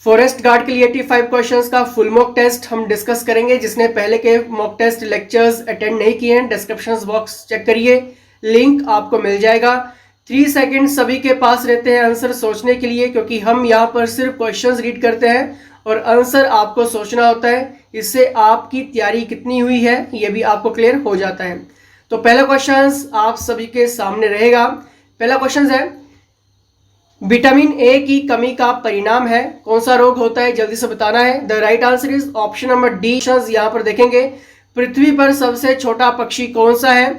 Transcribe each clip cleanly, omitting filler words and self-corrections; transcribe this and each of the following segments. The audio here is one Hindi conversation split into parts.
फॉरेस्ट गार्ड के लिए 85 क्वेश्चंस का फुल मॉक टेस्ट हम डिस्कस करेंगे। जिसने पहले के मॉक टेस्ट लेक्चर्स अटेंड नहीं किए हैं, डिस्क्रिप्शन बॉक्स चेक करिए, लिंक आपको मिल जाएगा। 3 सेकंड सभी के पास रहते हैं आंसर सोचने के लिए, क्योंकि हम यहाँ पर सिर्फ क्वेश्चंस रीड करते हैं और आंसर आपको सोचना होता है। इससे आपकी तैयारी कितनी हुई है ये भी आपको क्लियर हो जाता है। तो पहला क्वेश्चन आप सभी के सामने रहेगा। पहला क्वेश्चन है, विटामिन ए की कमी का परिणाम है कौन सा रोग होता है, जल्दी से बताना है। The right answer is option number D. यहाँ पर देखेंगे, पृथ्वी पर सबसे छोटा पक्षी कौन सा है।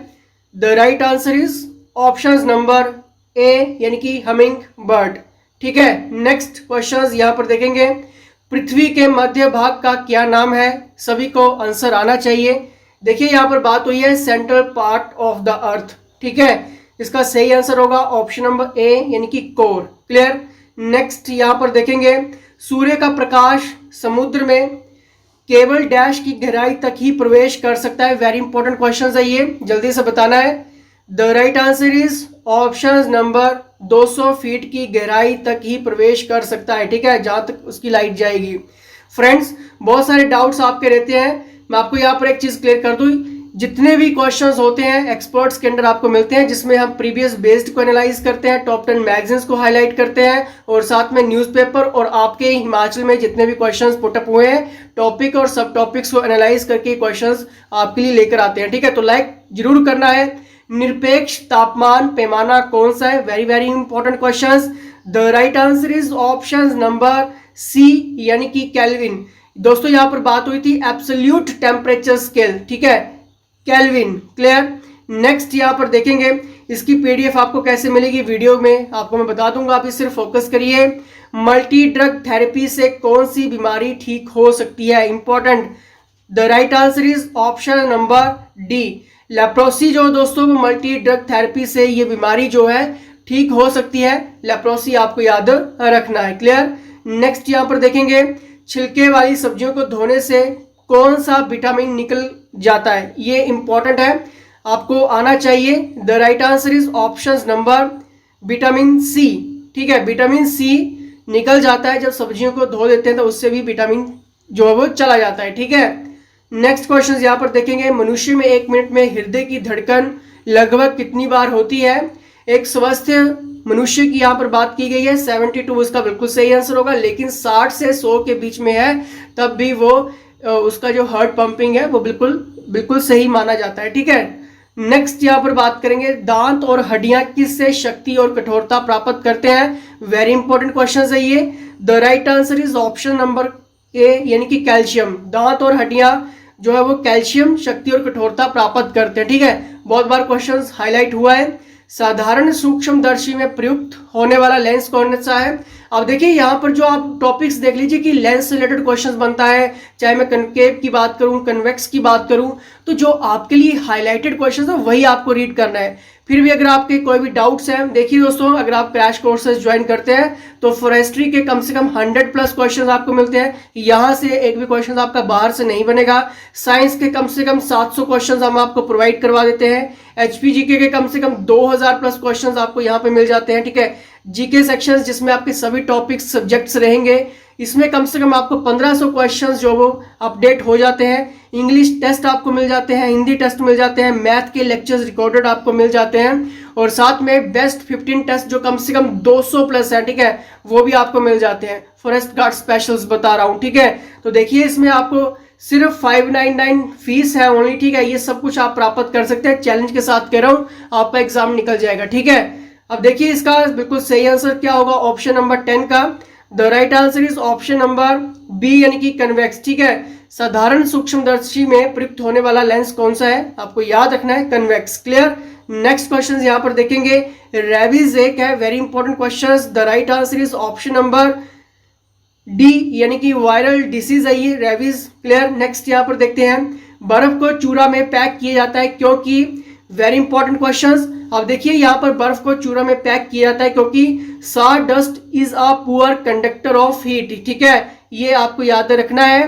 The right answer is option number ए, यानी कि हमिंग बर्ड। ठीक है, नेक्स्ट क्वेश्चन यहाँ पर देखेंगे, पृथ्वी के मध्य भाग का क्या नाम है। सभी को आंसर आना चाहिए। देखिए यहाँ पर बात हुई है central part of the earth. ठीक है, इसका सही आंसर होगा ऑप्शन नंबर ए, यानी कि कोर। क्लियर। नेक्स्ट यहाँ पर देखेंगे, सूर्य का प्रकाश समुद्र में केवल डैश की गहराई तक ही प्रवेश कर सकता है। वेरी इंपॉर्टेंट क्वेश्चन है ये, जल्दी से बताना है। The right answer is option number 200 feet की गहराई तक ही प्रवेश कर सकता है। ठीक है, जहां तक उसकी लाइट जाएगी। फ्रेंड्स, बहुत सारे डाउट्स आपके रहते हैं, मैं आपको यहाँ पर एक चीज क्लियर कर दूं। जितने भी क्वेश्चंस होते हैं एक्सपर्ट्स के अंडर आपको मिलते हैं, जिसमें हम प्रीवियस बेस्ड को एनालाइज करते हैं, टॉप 10 मैगजीन्स को हाईलाइट करते हैं और साथ में न्यूज़पेपर और आपके हिमाचल में जितने भी क्वेश्चंस पुटअप हुए हैं टॉपिक और सब टॉपिक्स को एनालाइज करके क्वेश्चंस आपके लिए लेकर आते हैं। ठीक है, तो लाइक जरूर करना है। निरपेक्ष तापमान पैमाना कौन सा है, very very important question. The right answer is option number C, यानी कि केल्विन। दोस्तों यहाँ पर बात हुई थी एब्सोल्यूट टेम्परेचर स्केल। ठीक है, केल्विन। क्लियर। नेक्स्ट यहाँ पर देखेंगे, इसकी पीडीएफ आपको कैसे मिलेगी वीडियो में आपको मैं बता दूंगा, आप इस सिर्फ फोकस करिए। मल्टी ड्रग थेरेपी से कौन सी बीमारी ठीक हो सकती है, important. The right answer is option number D, leprosy. जो दोस्तों मल्टी ड्रग थेरेपी से ये बीमारी जो है ठीक हो सकती है, लेप्रोसी आपको याद रखना है। क्लियर। नेक्स्ट यहाँ पर देखेंगे, छिलके वाली सब्जियों को धोने से कौन सा विटामिन निकल जाता है, ये इंपॉर्टेंट है, आपको आना चाहिए। The right answer is option number vitamin C. ठीक है, विटामिन सी निकल जाता है जब सब्जियों को धो देते हैं, तो उससे भी विटामिन जो है वो चला जाता है। ठीक है, नेक्स्ट क्वेश्चन यहाँ पर देखेंगे, मनुष्य में 1 मिनट में हृदय की धड़कन लगभग कितनी बार होती है। एक स्वस्थ मनुष्य की यहाँ पर बात की गई है 72, उसका बिल्कुल सही आंसर होगा, लेकिन 60 से 100 के बीच में है तब भी वो उसका जो हार्ट पंपिंग है वो बिल्कुल सही माना जाता है। ठीक है, नेक्स्ट यहाँ पर बात करेंगे, दांत और हड्डियां किससे शक्ति और कठोरता प्राप्त करते हैं। वेरी इंपॉर्टेंट क्वेश्चन है ये। The right answer is option number ए, यानी कि कैल्शियम। दांत और हड्डियां जो है वो कैल्शियम शक्ति और कठोरता प्राप्त करते हैं। ठीक है, बहुत बार क्वेश्चन हाईलाइट हुआ है। साधारण सूक्ष्मदर्शी में प्रयुक्त होने वाला लेंस कौन सा है। अब देखिए यहाँ पर जो आप टॉपिक्स देख लीजिए कि लेंस से रिलेटेड क्वेश्चंस बनता है, चाहे मैं कनकेव की बात करूं, कन्वेक्स की बात करूं, तो जो आपके लिए हाईलाइटेड क्वेश्चंस है वही आपको रीड करना है। फिर भी अगर आपके कोई भी डाउट्स हैं, देखिए दोस्तों, अगर आप क्रैश कोर्सेज ज्वाइन करते हैं तो फॉरेस्ट्री के कम से कम 100+ क्वेश्चंस आपको मिलते हैं। यहाँ से एक भी क्वेश्चन आपका बाहर से नहीं बनेगा। साइंस के कम से कम 700 क्वेश्चन हम आपको प्रोवाइड करवा देते हैं। HPGK के कम से कम 2000+ क्वेश्चंस आपको यहाँ पे मिल जाते हैं। ठीक है, जीके सेक्शंस जिसमें आपके सभी टॉपिक्स सब्जेक्ट्स रहेंगे, इसमें कम से कम आपको 1500 क्वेश्चंस जो वो अपडेट हो जाते हैं। इंग्लिश टेस्ट आपको मिल जाते हैं, हिंदी टेस्ट मिल जाते हैं, मैथ के लेक्चर्स रिकॉर्डेड आपको मिल जाते हैं और साथ में बेस्ट 15 टेस्ट जो कम से कम 200+ है। ठीक है, वो भी आपको मिल जाते हैं। फॉरेस्ट गार्ड स्पेशल्स बता रहा हूँ। ठीक है, तो देखिए इसमें आपको सिर्फ 599 फीस है ओनली। ठीक है, ये सब कुछ आप प्राप्त कर सकते हैं। चैलेंज के साथ कह रहा हूँ, आपका एग्जाम निकल जाएगा। ठीक है, अब देखिए इसका बिल्कुल सही आंसर क्या होगा ऑप्शन नंबर 10 का। The right answer is option number B, यानी कि कन्वेक्स। ठीक है, साधारण सूक्ष्मदर्शी में प्रयुक्त होने वाला लेंस कौन सा है, आपको याद रखना है, कन्वेक्स। क्लियर। नेक्स्ट क्वेश्चन यहाँ पर देखेंगे, रेबीज एक है, very important question. The right answer is option number D, यानी कि वायरल डिसीज है ये, रेबीज। क्लियर। नेक्स्ट यहाँ पर देखते हैं, बर्फ को चूरा में पैक किया जाता है क्योंकि, वेरी इंपॉर्टेंट क्वेश्चंस। अब देखिए यहाँ पर बर्फ को चूरा में पैक किया जाता है क्योंकि sawdust is a poor conductor of heat. ठीक है, ये आपको याद रखना है।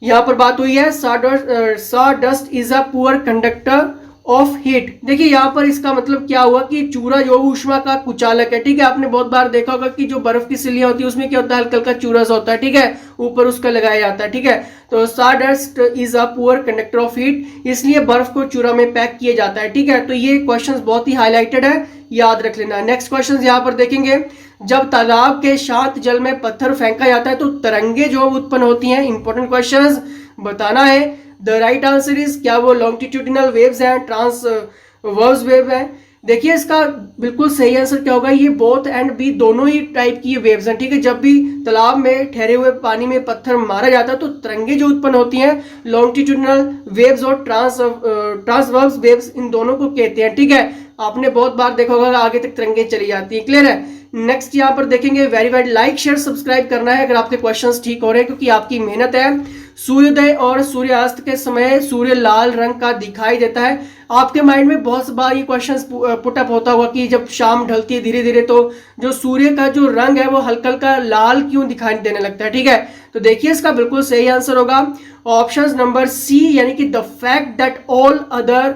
यहाँ पर बात हुई है sawdust is a poor conductor of heat. देखिए यहाँ पर इसका मतलब क्या हुआ कि चूरा जो ऊष्मा का कुचालक है, ठीक है। आपने बहुत बार देखा होगा कि जो बर्फ की सिल्लियां होती है उसमें क्या होता है, हल्का हल्का चूरा सा होता है, ठीक है, ऊपर उसका लगाया जाता है, ठीक है। तो sawdust is a poor conductor of heat, इसलिए बर्फ को चूरा में पैक किया जाता है, ठीक है। तो ये क्वेश्चन बहुत ही हाईलाइटेड है, याद रख लेना। नेक्स्ट क्वेश्चन यहाँ पर देखेंगे, जब तालाब के शांत जल में पत्थर फेंका जाता है तो तरंगे जो उत्पन्न होती हैं, इंपॉर्टेंट क्वेश्चन बताना है। द राइट आंसर इज, क्या वो लॉन्गिट्यूडिनल वेव्स हैं, ट्रांसवर्स वेव है। देखिए इसका बिल्कुल सही आंसर क्या होगा, ये बोथ एंड बी दोनों ही टाइप की वेव्स हैं, ठीक है। जब भी तालाब में ठहरे हुए पानी में पत्थर मारा जाता है तो तरंगे जो उत्पन्न होती हैं लॉन्गिट्यूडिनल वेव्स और ट्रांसवर्स वेव्स, इन दोनों को कहते हैं, ठीक है। आपने बहुत बार देखा होगा आगे तक तरंगे चली जाती है, क्लियर है। नेक्स्ट यहाँ पर देखेंगे, very very like share subscribe करना है अगर आपके क्वेश्चंस ठीक हो रहे हैं, क्योंकि आपकी मेहनत है। सूर्योदय और सूर्यास्त के समय सूर्य लाल रंग का दिखाई देता है। आपके माइंड में बहुत बार ये क्वेश्चन पुटअप होता होगा कि जब शाम ढलती है धीरे धीरे तो जो सूर्य का जो रंग है वो हल्का हल्का लाल क्यों दिखाई देने लगता है, ठीक है। तो देखिए इसका बिल्कुल सही आंसर होगा ऑप्शन नंबर सी, यानी कि the fact that all other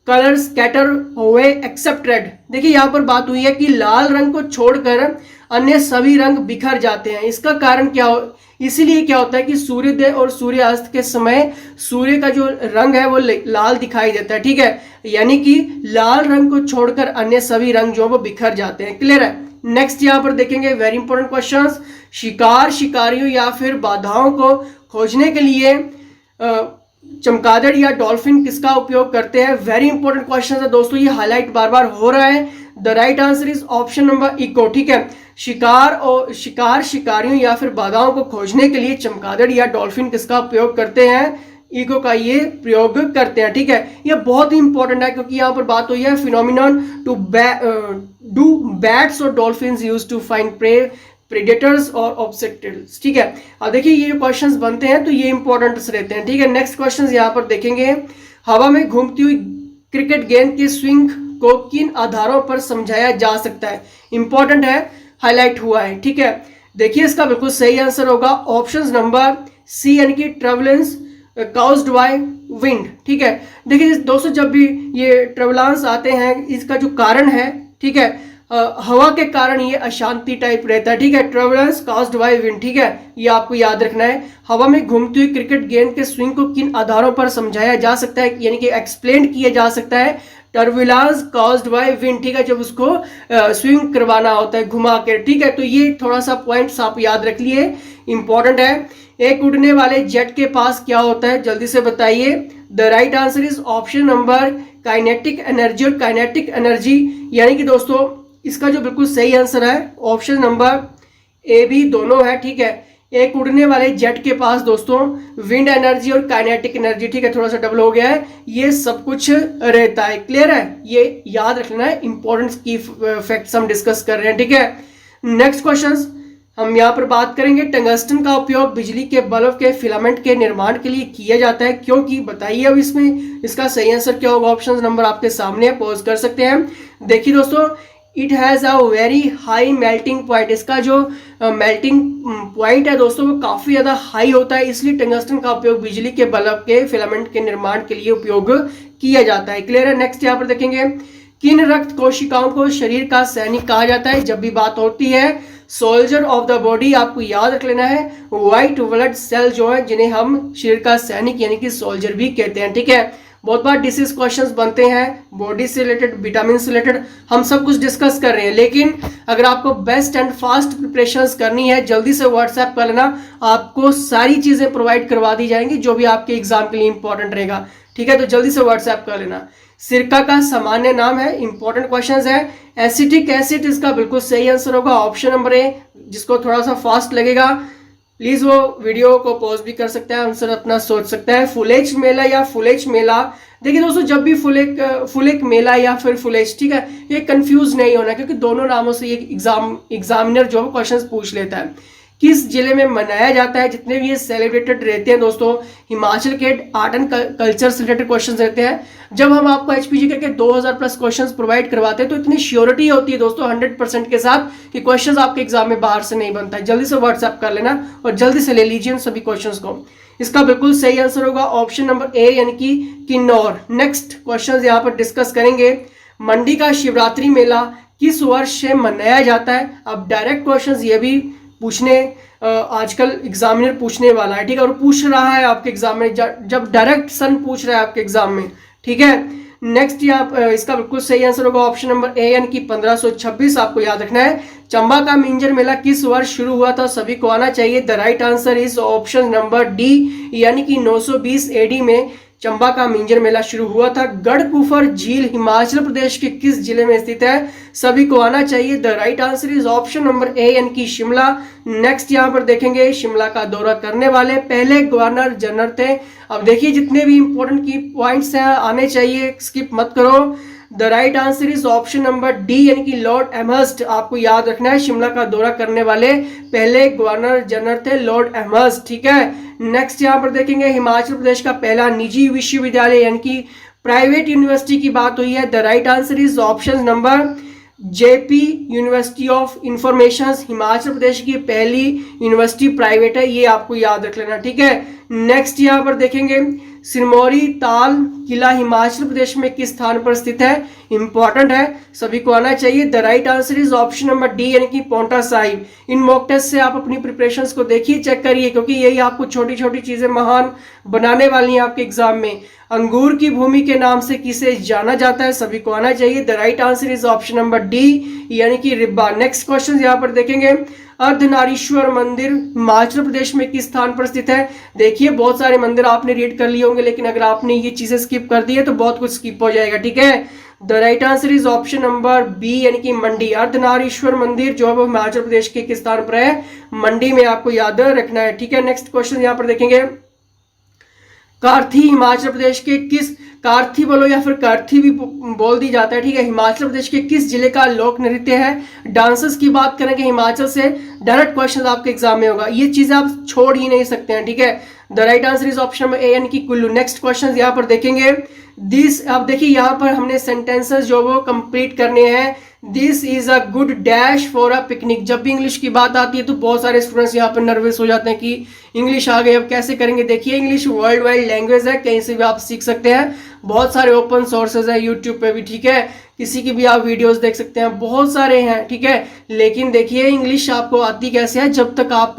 colour scatter हुए एक्सेप्ट रेड। देखिए यहाँ पर बात हुई है कि लाल रंग को छोड़कर अन्य सभी रंग बिखर जाते हैं। इसका कारण क्या हो, इसीलिए क्या होता है कि सूर्योदय और सूर्यास्त के समय सूर्य का जो रंग है वो लाल दिखाई देता है, ठीक है। यानी कि लाल रंग को छोड़कर अन्य सभी रंग जो वो बिखर जाते हैं, क्लियर है। नेक्स्ट यहाँ पर देखेंगे वेरी इंपॉर्टेंट क्वेश्चंस, शिकार शिकारियों या फिर बाधाओं को खोजने के लिए चमगादड़ या डॉल्फिन किसका उपयोग करते हैं। वेरी इंपॉर्टेंट क्वेश्चन है दोस्तों, ये हाईलाइट बार बार हो रहा है। The right answer is option number echo, ठीक है। शिकार शिकारियों या फिर बाधाओं को खोजने के लिए चमगादड़ या डॉल्फिन किसका उपयोग करते हैं, ईको का ये प्रयोग करते हैं, ठीक है। ये बहुत ही इंपॉर्टेंट है क्योंकि यहाँ पर बात हुई है फिनोमिनन टू डू बैट्स और dolphins use to find predators और ऑब्जेक्टिव्स, ठीक है। अब देखिए ये जो क्वेश्चंस बनते हैं तो ये इंपॉर्टेंट रहते हैं, ठीक है। नेक्स्ट क्वेश्चंस यहाँ पर देखेंगे, हवा में घूमती हुई क्रिकेट गेंद के स्विंग को किन आधारों पर समझाया जा सकता है, इंपॉर्टेंट है, हाईलाइट हुआ है, ठीक है। देखिए इसका बिल्कुल सही आंसर होगा ऑप्शन नंबर सी, यानी कि ट्रबुलेंस काउज्ड बाय विंड, ठीक है। देखिए दोस्तों जब भी ये ट्रबुलेंस आते हैं इसका जो कारण है, ठीक है, हवा के कारण ये अशांति टाइप रहता है, ठीक है। ट्रबुलेंस काउज्ड बाय विंड, ठीक है, ये आपको याद रखना है। हवा में घूमती हुई क्रिकेट गेंद के स्विंग को किन आधारों पर समझाया जा सकता है, यानी कि एक्सप्लेन किया जा सकता है, टर्बुलेंस काउज्ड बाय विंड, ठीक है, जब उसको स्विंग करवाना होता है घुमा के, ठीक है। तो ये थोड़ा सा पॉइंट्स आप याद रख लिए, इंपॉर्टेंट है। एक उड़ने वाले जेट के पास क्या होता है, जल्दी से बताइए। The right answer is option number kinetic energy और काइनेटिक एनर्जी, यानी कि दोस्तों इसका जो बिल्कुल सही आंसर है ऑप्शन नंबर ए बी दोनों है, ठीक है। एक उड़ने वाले जेट के पास दोस्तों विंड एनर्जी और काइनेटिक एनर्जी, ठीक है, थोड़ा सा डबल हो गया है, ये सब कुछ रहता है, क्लियर है, ये याद रखना है। इंपॉर्टेंट की फैक्ट्स हम डिस्कस कर रहे हैं, ठीक है। नेक्स्ट क्वेश्चंस हम यहाँ पर बात करेंगे, टंगस्टन का उपयोग बिजली के बल्ब के फिलामेंट के निर्माण के लिए किया जाता है, क्योंकि बताइए अब इसमें इसका सही आंसर क्या होगा। ऑप्शन नंबर आपके सामने है, पॉज कर सकते हैं। देखिए दोस्तों, it has a very high melting point, इसका जो मेल्टिंग पॉइंट है दोस्तों वो काफ़ी ज़्यादा हाई होता है, इसलिए टंगस्टन का उपयोग बिजली के बल्ब के फिलामेंट के निर्माण के लिए उपयोग किया जाता है, क्लियर है। नेक्स्ट यहाँ पर देखेंगे, किन रक्त कोशिकाओं को शरीर का सैनिक कहा जाता है। जब भी बात होती है सोल्जर ऑफ द बॉडी, आपको याद रख लेना है व्हाइट ब्लड सेल जो है जिन्हें हम शरीर का सैनिक यानी कि सोल्जर भी कहते हैं, ठीक है। बहुत बार डिसीज क्वेश्चंस बनते हैं बॉडी से रिलेटेड, विटामिन से रिलेटेड, हम सब कुछ डिस्कस कर रहे हैं, लेकिन अगर आपको बेस्ट एंड फास्ट प्रिपरेशंस करनी है जल्दी से व्हाट्सएप कर लेना, आपको सारी चीजें प्रोवाइड करवा दी जाएंगी जो भी आपके एग्जाम के लिए इंपॉर्टेंट रहेगा, ठीक है। तो जल्दी से व्हाट्सएप कर लेना। सिरका का सामान्य नाम है, इंपॉर्टेंट क्वेश्चन है। एसिटिक एसिड, इसका बिल्कुल सही आंसर होगा ऑप्शन नंबर ए। जिसको थोड़ा सा फास्ट लगेगा प्लीज वो वीडियो को पॉज भी कर सकता है, आंसर अपना सोच सकता है। फुलेज मेला या फुलेज मेला, देखिए दोस्तों जब भी फुलेक मेला या फिर फुलेज, ठीक है, ये कंफ्यूज नहीं होना क्योंकि दोनों नामों से ये एग्जामिनर जो क्वेश्चंस पूछ लेता है। किस जिले में मनाया जाता है। जितने भी ये सेलिब्रेटेड रहते हैं दोस्तों हिमाचल के आर्ट एंड कल्चर से रिलेटेड क्वेश्चन रहते हैं। जब हम आपको एचपीजी के 2000 प्लस क्वेश्चंस प्रोवाइड करवाते हैं तो इतनी श्योरिटी होती है दोस्तों 100% के साथ कि क्वेश्चंस आपके एग्जाम में बाहर से नहीं बनता है। जल्दी से व्हाट्सएप कर लेना और जल्दी से ले लीजिए इन सभी क्वेश्चंस को। इसका बिल्कुल सही आंसर होगा ऑप्शन नंबर ए यानी कि किन्नौर। नेक्स्ट क्वेश्चन यहाँ पर डिस्कस करेंगे, मंडी का शिवरात्रि मेला किस वर्ष से मनाया जाता है। अब डायरेक्ट क्वेश्चंस ये भी पूछने आजकल एग्जामिनर पूछने वाला है, ठीक है, और पूछ रहा है आपके एग्जाम में, जब डायरेक्ट सन पूछ रहा है आपके एग्जाम में, ठीक है। नेक्स्ट यहाँ इसका बिल्कुल सही आंसर होगा ऑप्शन नंबर ए यानी कि 1526। आपको याद रखना है चंबा का मिंजर मेला किस वर्ष शुरू हुआ था, सभी को आना चाहिए। The right answer is option number D यानी कि 920 एडी में चंबा का मिंजर मेला शुरू हुआ था। गढ़कुफर झील हिमाचल प्रदेश के किस जिले में स्थित है, सभी को आना चाहिए। The right answer is option number ए यानी कि शिमला। नेक्स्ट यहाँ पर देखेंगे शिमला का दौरा करने वाले पहले गवर्नर जनरल थे। अब देखिए जितने भी इंपॉर्टेंट की पॉइंट्स हैं आने चाहिए, स्किप मत करो। The right answer is option number D यानी कि लॉर्ड एमहर्स्ट। आपको याद रखना है शिमला का दौरा करने वाले पहले गवर्नर जनरल थे लॉर्ड एमहर्स्ट, ठीक है। नेक्स्ट यहाँ पर देखेंगे हिमाचल प्रदेश का पहला निजी विश्वविद्यालय यानी कि प्राइवेट यूनिवर्सिटी की बात हुई है। The right answer is option number JP university of information. Himachal Pradesh की पहली यूनिवर्सिटी प्राइवेट है, ये आपको याद रख लेना, ठीक है। नेक्स्ट यहाँ पर देखेंगे सिरमौरी ताल किला हिमाचल प्रदेश में किस स्थान पर स्थित है, इंपॉर्टेंट है, सभी को आना चाहिए। The right answer is option number D यानी कि पोंटा साहिब। इन मॉक टेस्ट से आप अपनी प्रिपरेशंस को देखिए, चेक करिए, क्योंकि यही आपको छोटी छोटी चीजें महान बनाने वाली हैं आपके एग्जाम में। अंगूर की भूमि के नाम से किसे जाना जाता है, सभी को आना चाहिए। The right answer is option number D यानी कि रिब्बा। नेक्स्ट क्वेश्चन यहाँ पर देखेंगे अर्धनारीश्वर मंदिर हिमाचल प्रदेश में किस स्थान पर स्थित है। देखिए बहुत सारे मंदिर आपने रीड कर लिए होंगे, लेकिन अगर आपने ये चीजें स्किप कर दी है तो बहुत कुछ स्किप हो जाएगा, ठीक है। The right answer is option number B यानी कि मंडी। अर्धनारीश्वर मंदिर जो है वो हिमाचल प्रदेश के किस स्थान पर है, मंडी में, आपको याद रखना है, ठीक है। नेक्स्ट क्वेश्चन यहाँ पर देखेंगे कार्थी हिमाचल प्रदेश के किस, कार्थी बोलो या फिर कार्थी भी बोल दी जाता है, ठीक है, हिमाचल प्रदेश के किस जिले का लोक नृत्य है। डांसर्स की बात करेंगे हिमाचल से, डायरेक्ट क्वेश्चन आपके एग्जाम में होगा, ये चीजें आप छोड़ ही नहीं सकते हैं, ठीक है। The right answer is option number ए यानी कि कुल्लू। नेक्स्ट क्वेश्चन यहाँ पर देखेंगे दिस, अब देखिए यहाँ पर हमने सेंटेंसेस जो वो कंप्लीट करने हैं। This is a good dash for a picnic. जब भी इंग्लिश की बात आती है तो बहुत सारे स्टूडेंट्स यहाँ पर नर्वस हो जाते हैं कि इंग्लिश आ गई अब कैसे करेंगे। देखिए इंग्लिश वर्ल्ड वाइड लैंग्वेज है, कहीं से भी आप सीख सकते हैं, बहुत सारे ओपन सोर्सेज है यूट्यूब पे भी, ठीक है, किसी की भी आप वीडियोस देख सकते हैं, बहुत सारे हैं, ठीक है। लेकिन देखिए इंग्लिश आपको आती कैसे है, जब तक आप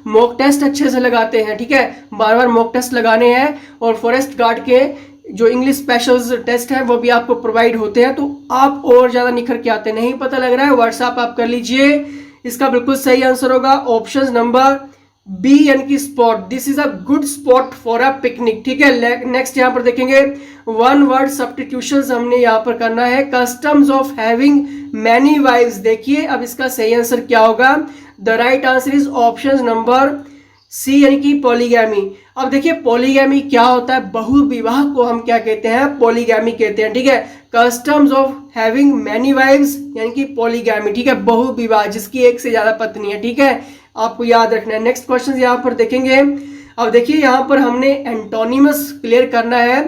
मॉक टेस्ट अच्छे से लगाते हैं, ठीक है, बार बार मॉक टेस्ट लगाने हैं। और फॉरेस्ट गार्ड के जो इंग्लिश स्पेशल टेस्ट है वो भी आपको प्रोवाइड होते हैं, तो आप और ज्यादा निखर के आते हैं। नहीं पता लग रहा है व्हाट्सएप आप कर लीजिए। इसका बिल्कुल सही आंसर होगा ऑप्शन नंबर बी यानी कि spot. This is a good spot for a picnic, ठीक है। नेक्स्ट यहाँ पर देखेंगे वन वर्ड सब्स्टिट्यूशंस हमने यहाँ पर करना है। Customs of having many wives, देखिए अब इसका सही आंसर क्या होगा। The right answer is option number C यानी कि पॉलीगैमी। अब देखिए पॉलीगैमी क्या होता है, बहुविवाह को हम क्या कहते हैं, पॉलीगैमी कहते हैं, ठीक है। Customs of having many wives यानी कि पॉलीगैमी, ठीक है, बहुविवाह जिसकी एक से ज्यादा पत्नी है, ठीक है, आपको याद रखना है। नेक्स्ट क्वेश्चन यहाँ पर देखेंगे। अब देखिए यहाँ पर हमने एंटोनिमस क्लियर करना है।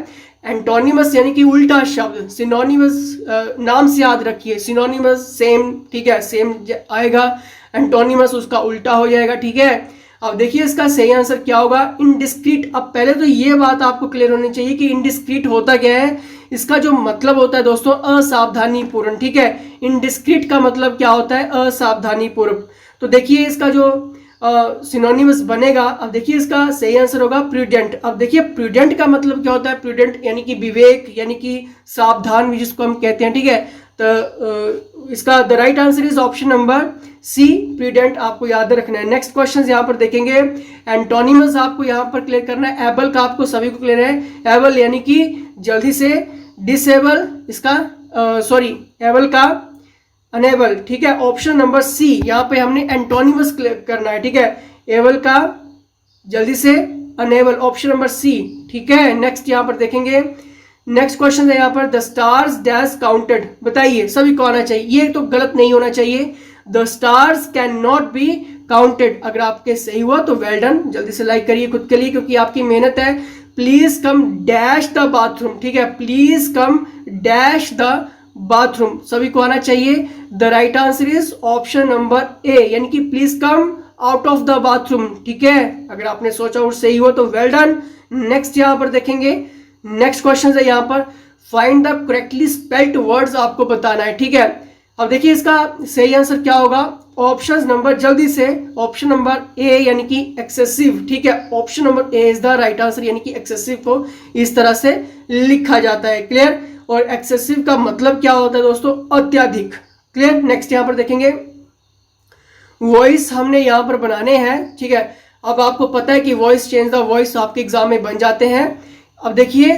एंटोनिमस यानी कि उल्टा शब्द, सिनोनिमस नाम से याद रखिए, सिनोनिमस सेम, ठीक है, सेम आएगा, एंटोनिमस उसका उल्टा हो जाएगा, ठीक है। अब देखिए इसका सही आंसर क्या होगा, इनडिस्क्रीट। अब पहले तो ये बात आपको क्लियर होनी चाहिए कि इनडिस्क्रीट होता क्या है। इसका जो मतलब होता है दोस्तों असावधानी पूर्ण, ठीक है। इनडिस्क्रीट का मतलब क्या होता है, असावधानी पूर्व। तो देखिए इसका जो सिनोनिमस बनेगा, अब देखिए इसका सही आंसर होगा प्रूडेंट। अब देखिए प्रूडेंट का मतलब क्या होता है, प्रूडेंट यानी कि विवेक यानी कि सावधान भी जिसको हम कहते हैं, ठीक है। तो इसका the right answer is option number C prudent, आपको याद रखना है। नेक्स्ट क्वेश्चन यहाँ पर देखेंगे। एंटोनिमस आपको यहाँ पर क्लियर करना है। एबल का आपको सभी को क्लियर है, एबल यानी कि जल्दी से डिसेबल, इसका सॉरी एबल का अनेबल, ठीक है, ऑप्शन नंबर सी। यहाँ पे हमने एंटोनिमस क्लियर करना है, ठीक है, एबल का जल्दी से अनेबल, ऑप्शन नंबर सी, ठीक है। नेक्स्ट यहाँ पर देखेंगे, नेक्स्ट क्वेश्चन है यहाँ पर द स्टार्स डैश काउंटेड, बताइए सभी को आना चाहिए, ये तो गलत नहीं होना चाहिए। The stars can not be counted. अगर आपके सही हुआ तो वेल डन, जल्दी से लाइक करिए खुद के लिए क्योंकि आपकी मेहनत है। Please come dash the bathroom, ठीक है, please come dash the bathroom, सभी को आना चाहिए। The right answer is option number ए, यानी कि please come out of the bathroom, ठीक है। अगर आपने सोचा और सही हुआ तो वेल डन। नेक्स्ट यहां पर देखेंगे, नेक्स्ट क्वेश्चन है यहाँ पर find the correctly spelled words आपको बताना है, ठीक है। अब देखिए इसका सही आंसर क्या होगा, ऑप्शन नंबर, जल्दी से ऑप्शन नंबर ए यानी कि एक्सेसिव, ठीक है, option number A is the right answer, यानी कि एक्सेसिव को इस तरह से लिखा जाता है, क्लियर। और एक्सेसिव का मतलब क्या होता है दोस्तों, अत्यधिक, क्लियर। नेक्स्ट यहां पर देखेंगे वॉइस हमने यहां पर बनाने हैं, ठीक है। अब आपको पता है कि वॉइस चेंज द वॉइस आपके एग्जाम में बन जाते हैं। अब देखिए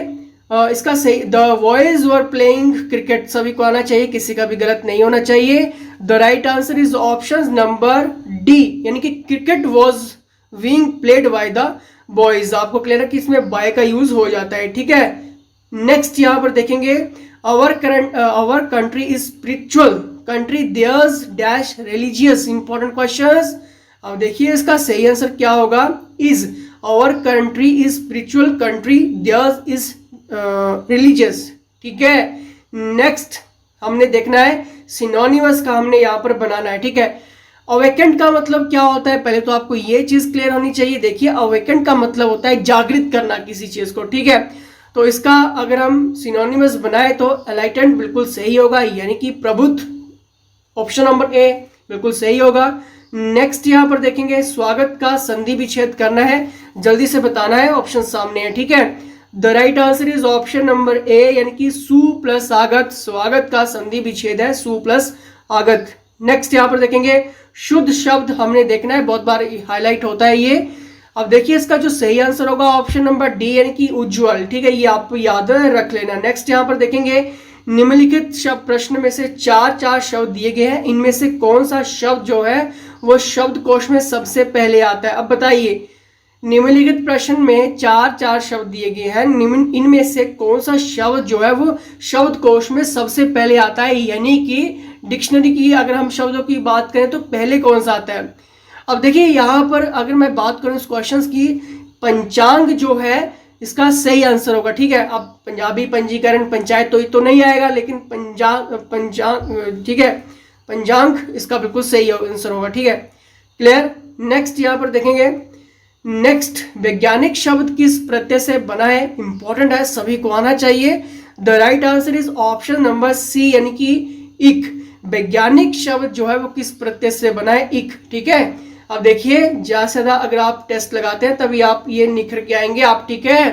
इसका सही, the boys were playing cricket, सभी को आना चाहिए, किसी का भी गलत नहीं होना चाहिए। The right answer is option number D, यानी कि cricket was being played by the boys. आपको क्लियर है कि इसमें बाय का यूज हो जाता है, ठीक है। नेक्स्ट यहां पर देखेंगे our country is spiritual country there's dash religious, important questions. अब देखिए इसका सही आंसर क्या होगा, is our country is spiritual country there's is religious, ठीक है। नेक्स्ट हमने देखना है सिनोनिमस का, हमने यहां पर बनाना है, ठीक है। अवेकेंट का मतलब क्या होता है, पहले तो आपको ये चीज क्लियर होनी चाहिए। देखिए अवेकेंट का मतलब होता है जागृत करना किसी चीज को, ठीक है। तो इसका अगर हम सिनोनिमस बनाए तो एलाइटेंट बिल्कुल सही होगा, यानी कि प्रबुद्ध, ऑप्शन नंबर ए बिल्कुल सही होगा। नेक्स्ट यहां पर देखेंगे स्वागत का संधि विच्छेद करना है, जल्दी से बताना है, ऑप्शन सामने है, ठीक है। The right answer is option number ए, यानी कि सु प्लस आगत, स्वागत का संधि विच्छेद है सु प्लस आगत। नेक्स्ट यहां पर देखेंगे शुद्ध शब्द हमने देखना है, बहुत बार हाईलाइट होता है ये। अब देखिए इसका जो सही आंसर होगा ऑप्शन नंबर डी, यानी कि उज्ज्वल, ठीक है, ये आप याद रख लेना। नेक्स्ट यहां पर देखेंगे निम्नलिखित शब्द, प्रश्न में से चार शब्द दिए गए हैं, इनमें से कौन सा शब्द जो है वो शब्दकोश में सबसे पहले आता है। अब बताइए निम्नलिखित प्रश्न में चार शब्द दिए गए हैं, इनमें से कौन सा शब्द जो है वो शब्दकोश में सबसे पहले आता है, यानी कि डिक्शनरी की अगर हम शब्दों की बात करें तो पहले कौन सा आता है। अब देखिए यहाँ पर अगर मैं बात करूं इस क्वेश्चन की, पंचांग जो है इसका सही आंसर होगा, ठीक है। अब पंजाबी पंजीकरण पंचायत तो नहीं आएगा, लेकिन पंचांग, ठीक है, पंचांग इसका बिल्कुल सही आंसर होगा, ठीक है, क्लियर। नेक्स्ट यहाँ पर देखेंगे, नेक्स्ट वैज्ञानिक शब्द किस प्रत्यय से बना है, इंपॉर्टेंट है, सभी को आना चाहिए। The right answer is option number C, यानी कि इक। वैज्ञानिक शब्द जो है वो किस प्रत्यय से बना है, इक, ठीक है। अब देखिए ज्यादा से ज्यादा अगर आप टेस्ट लगाते हैं तभी आप ये निखर के आएंगे आप, ठीक है।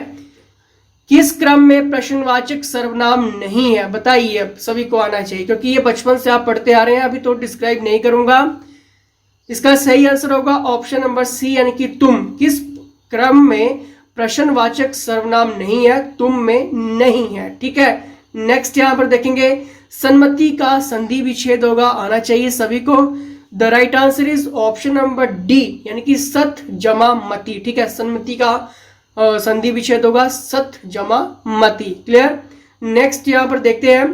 किस क्रम में प्रश्नवाचक सर्वनाम नहीं है, बताइए, सभी को आना चाहिए क्योंकि ये बचपन से आप पढ़ते आ रहे हैं, अभी तो डिस्क्राइब नहीं करूंगा। इसका सही आंसर होगा ऑप्शन नंबर सी, यानी कि तुम। किस क्रम में प्रश्नवाचक सर्वनाम नहीं है, तुम में नहीं है, ठीक है। नेक्स्ट यहां पर देखेंगे सन्मति का संधि विच्छेद होगा, आना चाहिए सभी को। The right answer is option number D, यानी कि सत जमा मति, ठीक है। सन्मति का संधि विच्छेद होगा सत जमा मति, क्लियर। नेक्स्ट यहां पर देखते हैं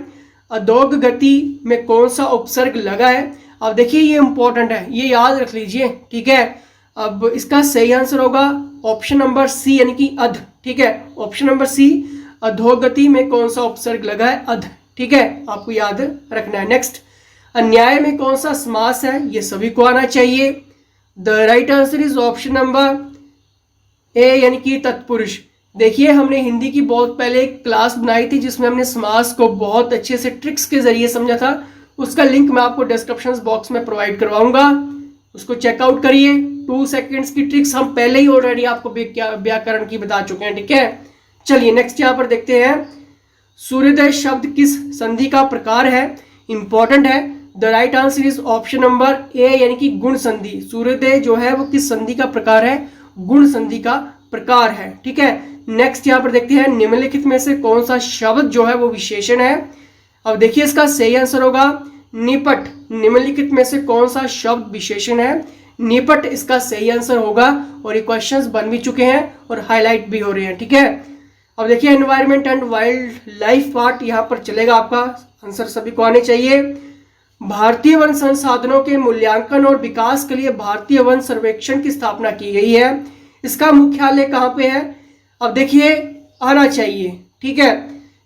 अधोग गति में कौन सा उपसर्ग लगा है। अब देखिए ये इंपॉर्टेंट है, ये याद रख लीजिए, ठीक है। अब इसका सही आंसर होगा ऑप्शन नंबर सी, यानी कि अध, ठीक है, ऑप्शन नंबर सी, अधोगति में कौन सा उपसर्ग लगा है, अध, ठीक है, आपको याद रखना है। नेक्स्ट अन्याय में कौन सा समास है, ये सभी को आना चाहिए। The right answer is option number ए, यानी कि तत्पुरुष। देखिए हमने हिंदी की बहुत पहले एक क्लास बनाई थी जिसमें हमने समास को बहुत अच्छे से ट्रिक्स के जरिए समझा था, उसका लिंक मैं आपको डिस्क्रिप्शन बॉक्स में प्रोवाइड करवाऊंगा, उसको चेकआउट करिए। 2 सेकंड्स की ट्रिक्स हम पहले ही ऑलरेडी आपको व्याकरण की बता चुके हैं, ठीक है। चलिए नेक्स्ट यहाँ पर देखते हैं सूर्योदय शब्द किस संधि का प्रकार है, इंपॉर्टेंट है। The right answer is option number ए, यानी कि गुण संधि। सूर्योदय जो है वो किस संधि का प्रकार है, गुण संधि का प्रकार है, ठीक है। नेक्स्ट यहाँ पर देखते हैं निम्नलिखित में से कौन सा शब्द जो है वो विशेषण है। अब देखिए इसका सही आंसर होगा निपट। निम्नलिखित में से कौन सा शब्द विशेषण है, निपट इसका सही आंसर होगा। और ये क्वेश्चंस बन भी चुके हैं और हाईलाइट भी हो रहे हैं, ठीक है। अब देखिए environment and wild life part यहाँ पर चलेगा, आपका आंसर सभी को आने चाहिए। भारतीय वन संसाधनों के मूल्यांकन और विकास के लिए भारतीय वन सर्वेक्षण की स्थापना की गई है। इसका मुख्यालय कहाँ पे है? अब देखिए आना चाहिए, ठीक है।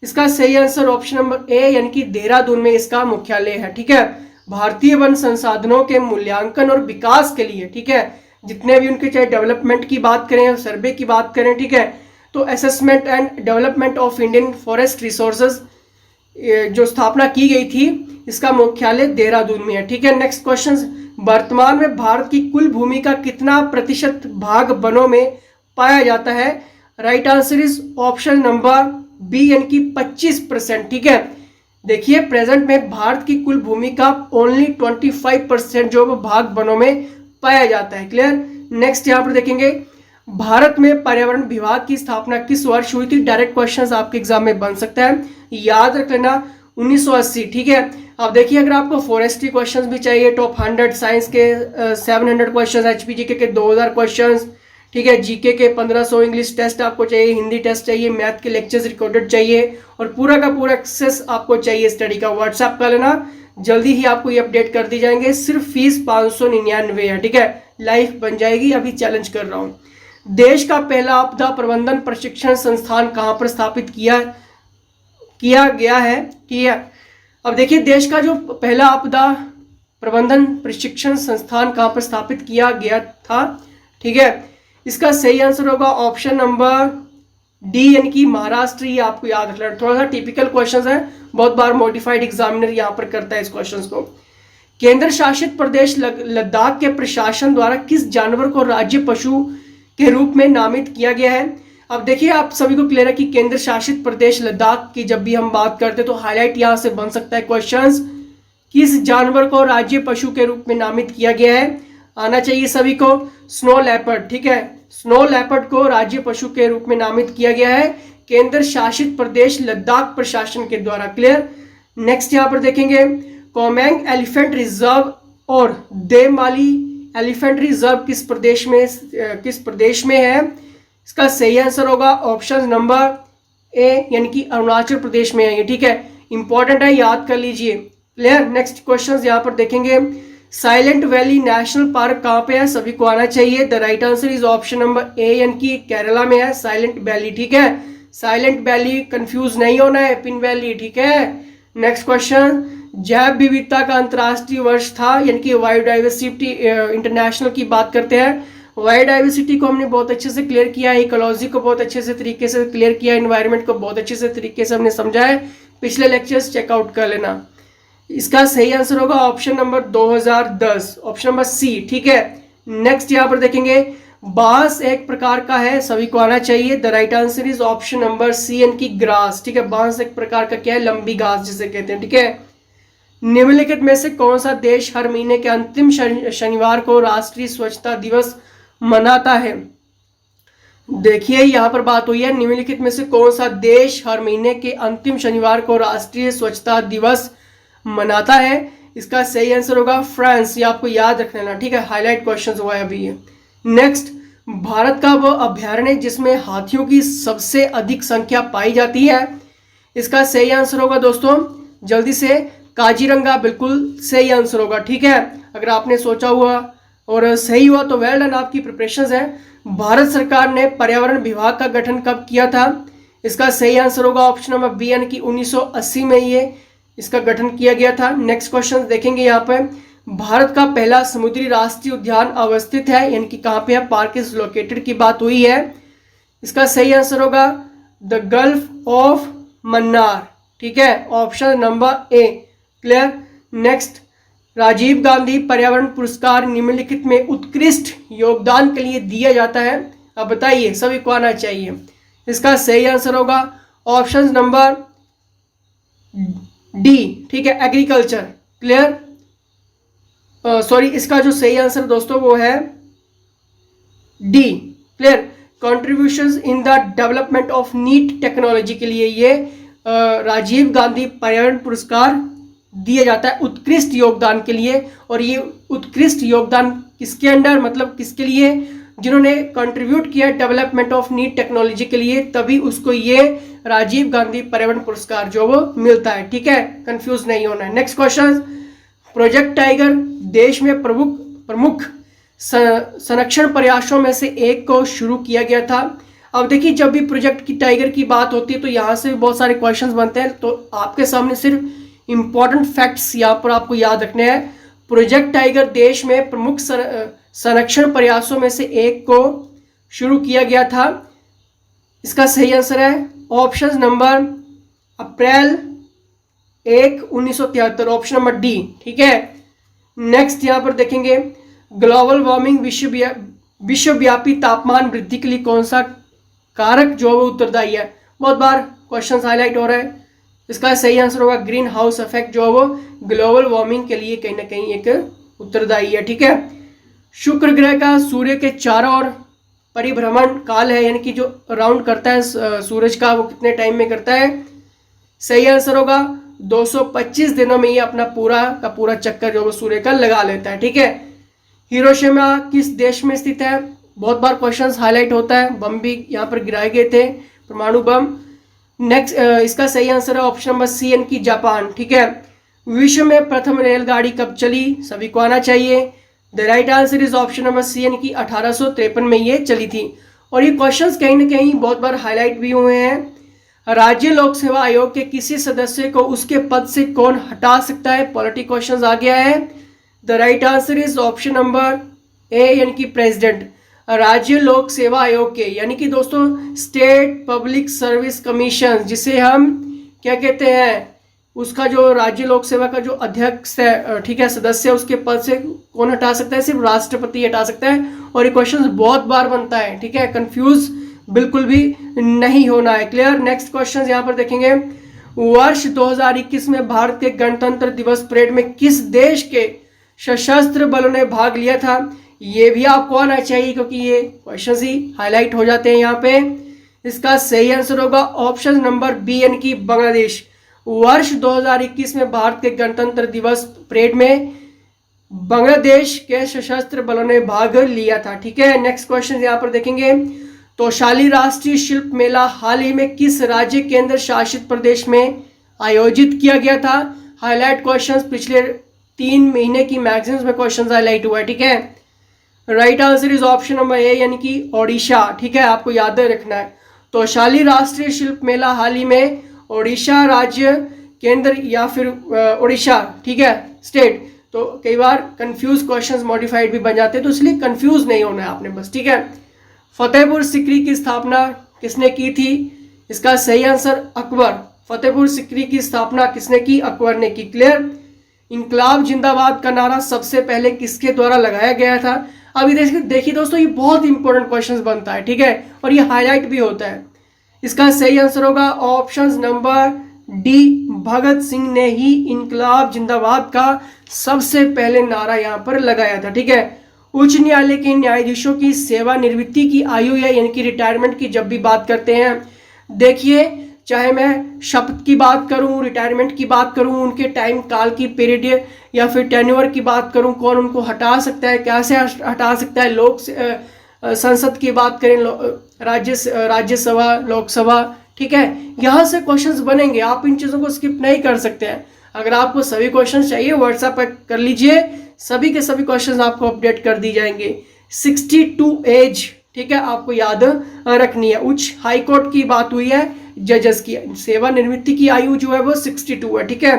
इसका सही आंसर ऑप्शन नंबर ए यानी कि देहरादून में इसका मुख्यालय है, ठीक है। भारतीय वन संसाधनों के मूल्यांकन और विकास के लिए, ठीक है, जितने भी उनके चाहे डेवलपमेंट की बात करें, सर्वे की बात करें, ठीक है, तो assessment and development of Indian forest resources जो स्थापना की गई थी, इसका मुख्यालय देहरादून में है, ठीक है। नेक्स्ट क्वेश्चन, वर्तमान में भारत की कुल भूमि का कितना प्रतिशत भाग वनों में पाया जाता है? Right answer is option number B यानी कि 25%, ठीक है। देखिए प्रेजेंट में भारत की कुल भूमि का ओनली 25% जो भाग वनों में पाया जाता है। क्लियर। नेक्स्ट यहाँ पर देखेंगे, भारत में पर्यावरण विभाग की स्थापना किस वर्ष हुई थी? डायरेक्ट क्वेश्चंस आपके एग्जाम में बन सकता है, याद रख लेना 1980, ठीक है। अब देखिए अगर आपको फॉरेस्ट्री क्वेश्चंस भी चाहिए, टॉप 100 साइंस के 700 क्वेश्चंस, एचपीजीके के 2000 क्वेश्चंस, ठीक है, जीके के 1500, इंग्लिश टेस्ट आपको चाहिए, हिंदी टेस्ट चाहिए, मैथ के लेक्चर्स रिकॉर्डेड चाहिए और पूरा का पूरा एक्सेस आपको चाहिए स्टडी का, व्हाट्सएप कर लेना, जल्दी ही आपको ये अपडेट कर दी जाएंगे। सिर्फ फीस 599 है, ठीक है, लाइफ बन जाएगी। अभी चैलेंज कर रहा हूँ। देश का पहला आपदा प्रबंधन प्रशिक्षण संस्थान कहाँ पर स्थापित किया गया है? ठीक है, अब देखिए देश का जो पहला आपदा प्रबंधन प्रशिक्षण संस्थान कहाँ पर स्थापित किया गया था? ठीक है, इसका सही आंसर होगा ऑप्शन नंबर डी यानी कि महाराष्ट्र। ये आपको याद रखना, थोड़ा सा टिपिकल क्वेश्चन है, बहुत बार मॉडिफाइड एग्जामिनर यहाँ पर करता है इस क्वेश्चन को। केंद्र शासित प्रदेश लद्दाख के प्रशासन द्वारा किस जानवर को राज्य पशु के रूप में नामित किया गया है? अब देखिए आप सभी को क्लियर है कि केंद्र शासित प्रदेश लद्दाख की जब भी हम बात करते हैं तो हाईलाइट यहां से बन सकता है क्वेश्चंस, किस जानवर को राज्य पशु के रूप में नामित किया गया है? आना चाहिए सभी को, स्नो लेपर्ड, ठीक है, स्नो लेपर्ड को राज्य पशु के रूप में नामित किया गया है केंद्र शासित प्रदेश लद्दाख प्रशासन के द्वारा। क्लियर। नेक्स्ट यहां पर देखेंगे, कोमेंग एलिफेंट रिजर्व और देमाली एलिफेंट रिजर्व किस प्रदेश में है? इसका सही आंसर होगा ऑप्शन नंबर ए यानी कि अरुणाचल प्रदेश में है ये, ठीक है, इंपॉर्टेंट है, याद कर लीजिए। क्लियर। नेक्स्ट क्वेश्चंस यहां पर देखेंगे, साइलेंट वैली नेशनल पार्क कहां पे है? सभी को आना चाहिए। The right answer is option number ए यानी कि केरला में है साइलेंट वैली, ठीक है, साइलेंट वैली, कंफ्यूज नहीं होना है, पिन वैली, ठीक है। नेक्स्ट क्वेश्चन, जैव विविधता का अंतर्राष्ट्रीय वर्ष था यानी कि बायोडाइवर्सिटी इंटरनेशनल की बात करते हैं। बायोडाइवर्सिटी को हमने बहुत अच्छे से क्लियर किया है, इकोलॉजी को बहुत अच्छे से तरीके से क्लियर किया, एनवायरनमेंट को बहुत अच्छे से तरीके से हमने समझा है, पिछले लेक्चर्स चेकआउट कर लेना। इसका सही आंसर होगा option number 2010, option number C, ठीक है। नेक्स्ट यहाँ पर देखेंगे, बांस एक प्रकार का है, सभी को आना चाहिए। The right answer is option number C यानी कि ग्रास, ठीक है, बांस एक प्रकार का क्या है? लंबी घास जिसे कहते हैं, ठीक है। निम्नलिखित में से कौन सा देश हर महीने के अंतिम शनिवार को राष्ट्रीय स्वच्छता दिवस मनाता है? देखिए यहां पर बात हुई है, निम्नलिखित में से कौन सा देश हर महीने के अंतिम शनिवार को राष्ट्रीय स्वच्छता दिवस मनाता है? इसका सही आंसर होगा फ्रांस, ये आपको याद रख लेना, ठीक है, हाईलाइट क्वेश्चन हुआ है अभी ये। नेक्स्ट, भारत का वो अभ्यारण्य जिसमें हाथियों की सबसे अधिक संख्या पाई जाती है? इसका सही आंसर होगा दोस्तों, जल्दी से, काजीरंगा बिल्कुल सही आंसर होगा, ठीक है। अगर आपने सोचा हुआ और सही हुआ तो वेल डन, आपकी प्रिपरेशंस है। भारत सरकार ने पर्यावरण विभाग का गठन कब किया था? इसका सही आंसर होगा ऑप्शन नंबर बी यानी कि 1980 में ये इसका गठन किया गया था। नेक्स्ट क्वेश्चन देखेंगे यहाँ पे, भारत का पहला समुद्री राष्ट्रीय उद्यान अवस्थित है यानी कि कहाँ पे है? पार्क इज लोकेटेड की बात हुई है। इसका सही आंसर होगा द गल्फ ऑफ मन्नार, ठीक है, option number A. Clear. Next, Rajiv Gandhi पर्यावरण पुरस्कार निम्नलिखित में उत्कृष्ट योगदान के लिए दिया जाता है? अब बताइए, सभी को आना चाहिए। इसका सही आंसर होगा ऑप्शन नंबर डी, ठीक है, एग्रीकल्चर। क्लियर। सॉरी, इसका जो सही आंसर दोस्तों वो है D. Clear. Contributions in the development of neat technology के लिए ये राजीव गांधी पर्यावरण पुरस्कार दिया जाता है उत्कृष्ट योगदान के लिए। और ये उत्कृष्ट योगदान किसके अंडर, मतलब किसके लिए? जिन्होंने कंट्रीब्यूट किया डेवलपमेंट ऑफ नीट टेक्नोलॉजी के लिए, तभी उसको ये राजीव गांधी पर्यावरण पुरस्कार जो वो मिलता है, ठीक है, कंफ्यूज नहीं होना है। नेक्स्ट क्वेश्चन, प्रोजेक्ट टाइगर देश में प्रमुख संरक्षण प्रयासों में से एक को शुरू किया गया था। अब देखिए, जब भी प्रोजेक्ट की टाइगर की बात होती है तो यहाँ से बहुत सारे क्वेश्चंस बनते हैं, तो आपके सामने सिर्फ इंपॉर्टेंट फैक्ट्स यहाँ पर आपको याद रखने हैं। प्रोजेक्ट टाइगर देश में प्रमुख संरक्षण प्रयासों में से एक को शुरू किया गया था। इसका सही आंसर है ऑप्शन नंबर अप्रैल 1, 1973, ऑप्शन नंबर डी। ठीक है, नेक्स्ट यहाँ पर देखेंगे, ग्लोबल वार्मिंग विश्वव्यापी तापमान वृद्धि के लिए कौन सा कारक जो है वो उत्तरदायी है। बहुत बार क्वेश्चन हाईलाइट हो रहा है, इसका सही आंसर होगा ग्रीन हाउस इफेक्ट जो है वो ग्लोबल वार्मिंग के लिए कहीं ना कहीं एक उत्तरदायी है। ठीक है, शुक्र ग्रह का सूर्य के चारों ओर परिभ्रमण काल है, यानी कि जो राउंड करता है सूरज का, वो कितने टाइम में करता है। सही आंसर होगा 225 दिनों में ये अपना पूरा का पूरा चक्कर जो वो सूर्य का लगा लेता है। ठीक है, हिरोशिमा किस देश में स्थित है। बहुत बार क्वेश्चंस हाईलाइट होता है, बम भी यहाँ पर गिराए गए थे, परमाणु बम। नेक्स्ट इसका सही आंसर है ऑप्शन नंबर सी, यानी कि जापान। ठीक है, विश्व में प्रथम रेलगाड़ी कब चली, सभी को आना चाहिए। The right answer is option number C, यानी कि 1853 में ये चली थी। और ये क्वेश्चंस कहीं ना कहीं बहुत बार हाईलाइट भी हुए हैं। राज्य लोक सेवा आयोग के किसी सदस्य को उसके पद से कौन हटा सकता है, पॉलिटी क्वेश्चन आ गया है। The right answer is option number ए, यानी कि प्रेसिडेंट। राज्य लोक सेवा आयोग के, यानी कि दोस्तों स्टेट पब्लिक सर्विस कमीशन, जिसे हम क्या कहते हैं, उसका जो राज्य लोक सेवा का जो अध्यक्ष है, ठीक है, सदस्य, उसके पद से कौन हटा सकता है, सिर्फ राष्ट्रपति हटा सकता है। और ये क्वेश्चन बहुत बार बनता है। ठीक है, कंफ्यूज बिल्कुल भी नहीं होना है। क्लियर। नेक्स्ट क्वेश्चन यहाँ पर देखेंगे, वर्ष 2021 में भारत के गणतंत्र दिवस परेड में किस देश के सशस्त्र बलों ने भाग लिया था। ये भी आपको आना चाहिए क्योंकि ये क्वेश्चन ही हाईलाइट हो जाते हैं यहाँ पे। इसका सही आंसर होगा ऑप्शन नंबर बी, यानी कि बांग्लादेश। वर्ष 2021 में भारत के गणतंत्र दिवस परेड में बांग्लादेश के सशस्त्र बलों ने भाग लिया था। ठीक है, नेक्स्ट क्वेश्चन यहाँ पर देखेंगे, तोशाली राष्ट्रीय शिल्प मेला हाल ही में किस राज्य केंद्र शासित प्रदेश में आयोजित किया गया था। हाईलाइट क्वेश्चंस पिछले 3 महीने की मैगजीन्स में क्वेश्चंस हाईलाइट हुआ है। ठीक है, right answer is option number ए, यानी कि ओडिशा। ठीक है, आपको याद रखना है, तोशाली राष्ट्रीय शिल्प मेला हाल ही में ओडिशा राज्य केंद्र या फिर ओडिशा, ठीक है, स्टेट। तो कई बार कंफ्यूज क्वेश्चंस मॉडिफाइड भी बन जाते हैं, तो इसलिए कंफ्यूज नहीं होना है आपने बस। ठीक है, फतेहपुर सिकरी की स्थापना किसने की थी। इसका सही आंसर अकबर। फतेहपुर सिकरी की स्थापना किसने की, अकबर ने की। क्लियर। इंकलाब जिंदाबाद का नारा सबसे पहले किसके द्वारा लगाया गया था। अभी देखिए दोस्तों, ये बहुत इंपॉर्टेंट क्वेश्चन बनता है। ठीक है, और ये हाईलाइट भी होता है। इसका सही आंसर होगा option number D, Bhagat Singh ने ही इंकलाब जिंदाबाद का सबसे पहले नारा यहाँ पर लगाया था। ठीक है, उच्च न्यायालय के न्यायाधीशों की सेवानिवृत्ति की आयु है, यानी कि रिटायरमेंट की जब भी बात करते हैं, देखिए चाहे मैं शपथ की बात करूं, रिटायरमेंट की बात करूं, उनके टाइम काल की पीरियड या फिर टेन्योर की बात करूं, कौन उनको हटा सकता है, कैसे हटा सकता है, लोक संसद की बात करें, राज्यसभा, लोकसभा। ठीक है, यहाँ से क्वेश्चंस बनेंगे, आप इन चीज़ों को स्किप नहीं कर सकते हैं। अगर आपको सभी क्वेश्चंस चाहिए व्हाट्सएप पर कर लीजिए, सभी के सभी क्वेश्चंस आपको अपडेट कर दी जाएंगे। 62 एज, ठीक है, आपको याद रखनी है। उच्च हाई कोर्ट की बात हुई है, जजेस की सेवानिवृत्ति की आयु जो है वो 62 है। ठीक है,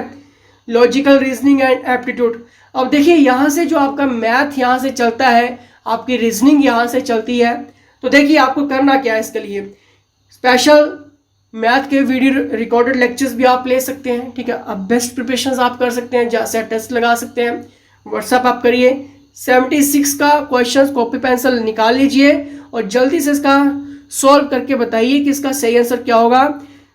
लॉजिकल रीजनिंग एंड एप्टीट्यूड। अब देखिए यहाँ से जो आपका मैथ यहाँ से चलता है, आपकी रीजनिंग यहाँ से चलती है। तो देखिए आपको करना क्या है, इसके लिए स्पेशल मैथ के वीडियो रिकॉर्डेड लेक्चर्स भी आप ले सकते हैं। ठीक है, अब बेस्ट प्रिपरेशन आप कर सकते हैं, जहाँ से टेस्ट लगा सकते हैं। व्हाट्सएप आप करिए, 76 का क्वेश्चन कॉपी पेंसिल निकाल लीजिए और जल्दी से इसका सॉल्व करके बताइए कि इसका सही आंसर क्या होगा।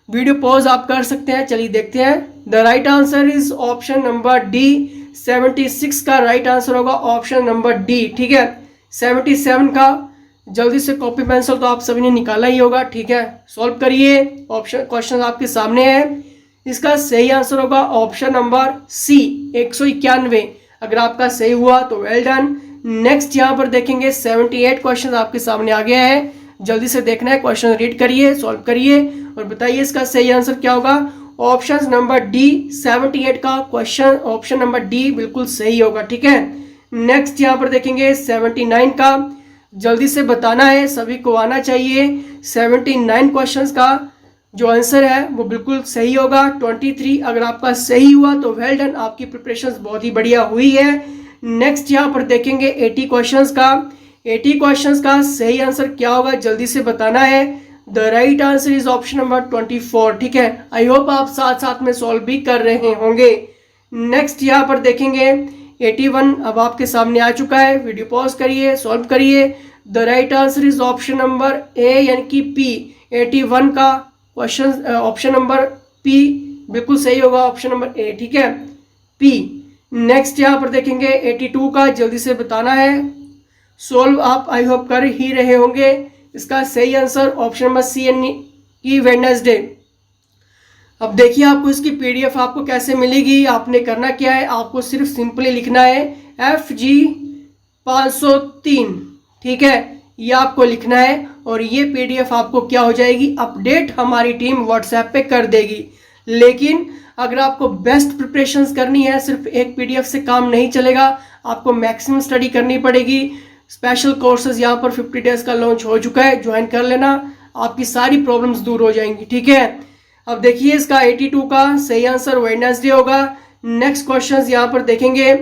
वीडियो पॉज आप कर सकते हैं, चलिए देखते हैं। The right answer is option number D, 76 का राइट आंसर होगा ऑप्शन नंबर डी। ठीक है, 77 का जल्दी से कॉपी पेंसिल तो आप सभी ने निकाला ही होगा। ठीक है, सॉल्व करिए, ऑप्शन क्वेश्चन आपके सामने है। इसका सही आंसर होगा ऑप्शन नंबर सी, 191। अगर आपका सही हुआ तो वेल डन। नेक्स्ट यहाँ पर देखेंगे 78 क्वेश्चन आपके सामने आ गया है, जल्दी से देखना है, क्वेश्चन रीड करिए, सॉल्व करिए और बताइए इसका सही आंसर क्या होगा। ऑप्शन नंबर डी 78 का क्वेश्चन ऑप्शन नंबर डी बिल्कुल सही होगा। ठीक है, नेक्स्ट यहाँ पर देखेंगे 79 का, जल्दी से बताना है, सभी को आना चाहिए। 79 क्वेश्चंस का जो आंसर है वो बिल्कुल सही होगा। 23 अगर आपका सही हुआ तो वेल डन, आपकी प्रिपरेशंस बहुत ही बढ़िया हुई है। नेक्स्ट यहाँ पर देखेंगे 80 क्वेश्चंस का। 80 क्वेश्चंस का सही आंसर क्या होगा, जल्दी से बताना है। The right answer is option number 24। ठीक है, आई होप आप साथ साथ में सॉल्व भी कर रहे होंगे। नेक्स्ट यहाँ पर देखेंगे 81 अब आपके सामने आ चुका है। वीडियो पॉज करिए, सॉल्व करिए। The right answer is option number ए यानी कि पी। 81 का क्वेश्चन ऑप्शन नंबर पी बिल्कुल सही होगा, ऑप्शन नंबर ए। ठीक है, पी। नेक्स्ट यहाँ पर देखेंगे 82 का, जल्दी से बताना है। सोल्व आप आई होप कर ही रहे होंगे। इसका सही आंसर ऑप्शन नंबर सी यानी कि वेडनेसडे। अब देखिए आपको इसकी पीडीएफ आपको कैसे मिलेगी। आपने करना क्या है, आपको सिर्फ सिंपली लिखना है FG 503। ठीक है, ये आपको लिखना है और ये पीडीएफ आपको क्या हो जाएगी, अपडेट हमारी टीम व्हाट्सएप पे कर देगी। लेकिन अगर आपको बेस्ट प्रिपरेशंस करनी है, सिर्फ एक पीडीएफ से काम नहीं चलेगा, आपको मैक्सिमम स्टडी करनी पड़ेगी। स्पेशल कोर्सेज यहाँ पर 50 डेज का लॉन्च हो चुका है, ज्वाइन कर लेना, आपकी सारी प्रॉब्लम्स दूर हो जाएंगी। ठीक है, अब देखिए इसका 82 का सही आंसर वेडनेसडे होगा। नेक्स्ट क्वेश्चन यहाँ पर देखेंगे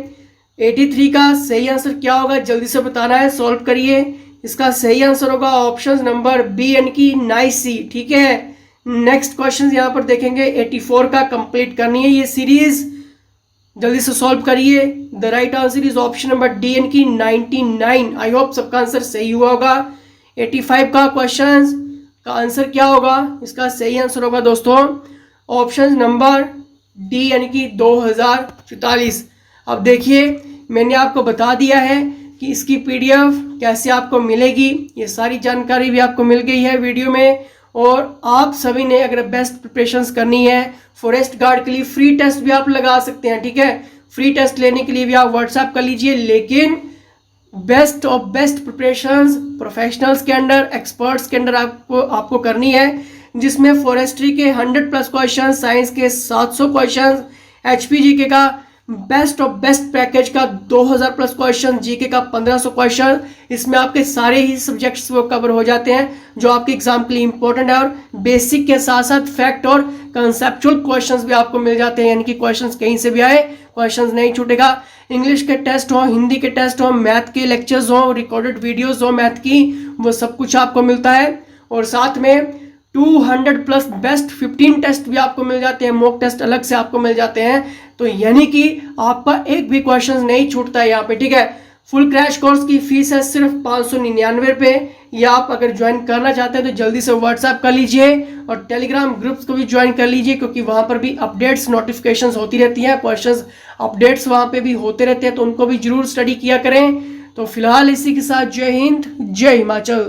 83 का सही आंसर क्या होगा, जल्दी से बताना है, सॉल्व करिए। इसका सही आंसर होगा ऑप्शन नंबर बी यानी कि नाइसी। ठीक है, नेक्स्ट क्वेश्चन यहाँ पर देखेंगे 84 का, कंप्लीट करनी है ये सीरीज, जल्दी से सॉल्व करिए। The right answer is option number D यानी कि 99। आई होप सबका आंसर सही हुआ होगा। 85 का क्वेश्चन का आंसर क्या होगा, इसका सही आंसर होगा दोस्तों ऑप्शन नंबर डी यानी कि 2044। अब देखिए मैंने आपको बता दिया है कि इसकी पीडीएफ कैसे आपको मिलेगी, ये सारी जानकारी भी आपको मिल गई है वीडियो में। और आप सभी ने अगर बेस्ट प्रिपरेशंस करनी है फॉरेस्ट गार्ड के लिए फ्री टेस्ट भी आप लगा सकते हैं। ठीक है, फ्री टेस्ट लेने के लिए भी आप व्हाट्सएप कर लीजिए। लेकिन best of best preparations professionals के अंडर, एक्सपर्ट्स के अंडर आपको करनी है, जिसमें फॉरेस्ट्री के 100+ क्वेश्चन, साइंस के 700 क्वेश्चन, HPGK का बेस्ट ऑफ बेस्ट पैकेज का 2000+ क्वेश्चन, जीके का 1500 क्वेश्चन। इसमें आपके सारे ही सब्जेक्ट्स वो कवर हो जाते हैं जो आपके एग्जाम के लिए इंपॉर्टेंट है। और बेसिक के साथ साथ फैक्ट और कंसेप्चुअल क्वेश्चंस भी आपको मिल जाते हैं, यानी कि क्वेश्चंस कहीं से भी आए क्वेश्चंस नहीं छूटेगा। इंग्लिश के टेस्ट हो, हिंदी के टेस्ट हो, मैथ के लेक्चर्स हो, रिकॉर्डेड वीडियोज हो मैथ की, वो सब कुछ आपको मिलता है। और साथ में 200+ बेस्ट 15 टेस्ट भी आपको मिल जाते हैं, मॉक टेस्ट अलग से आपको मिल जाते हैं। तो यानी कि आपका एक भी क्वेश्चन नहीं छूटता है यहाँ पे। ठीक है, फुल क्रैश कोर्स की फीस है सिर्फ 599 रुपये। या आप अगर ज्वाइन करना चाहते हैं तो जल्दी से व्हाट्सएप कर लीजिए और टेलीग्राम ग्रुप्स को भी ज्वाइन कर लीजिए, क्योंकि वहाँ पर भी अपडेट्स नोटिफिकेशंस होती रहती हैं, क्वेश्चंस अपडेट्स वहाँ पे भी होते रहते हैं, तो उनको भी जरूर स्टडी किया करें। तो फिलहाल इसी के साथ जय हिंद, जय हिमाचल।